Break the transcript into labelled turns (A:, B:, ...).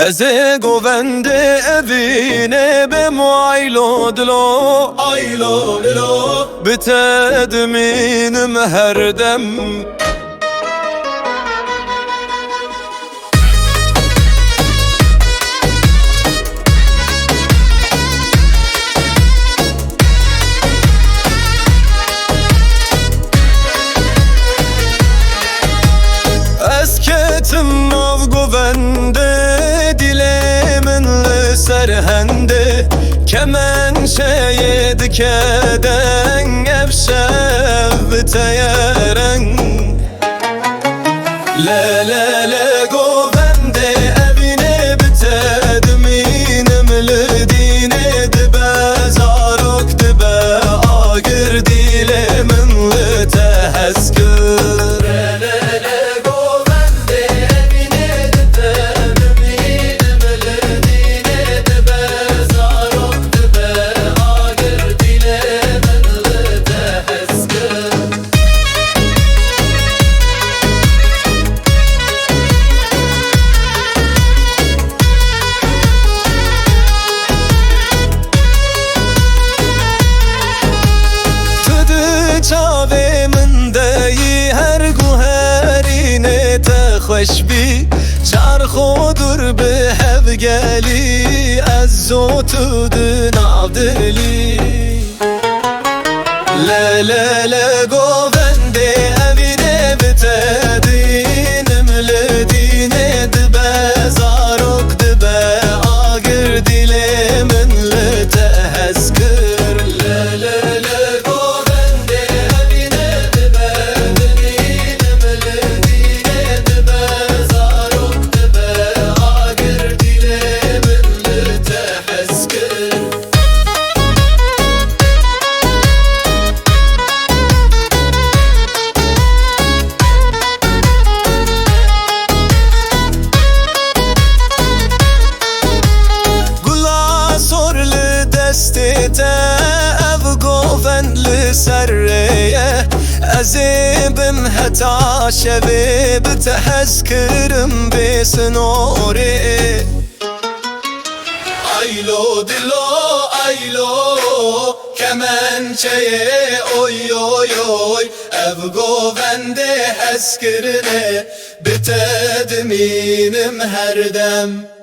A: eze govende evine bem aylo dilo aylo dilo bitedminim her dem esketim av govende serhende kemençeye dikeden evşev biteyeren le le le govende evine bitedminim lidine dibe zarok dibe agir dilemin liteheskir le le le خوش بی چرخو دور به هف گلی از زوتو نادلی ل گوونده اویده بتدینم لدینه دبه زارک دبه آگر دیل من لتهزکر ل گوونده اویده بتدینم لدینه ev goven li serreye ezibim heta şevi bitehezkirim besinori aylo dilo aylo kemençeye oy oy oy ev govende hezkirine bitedminim her dem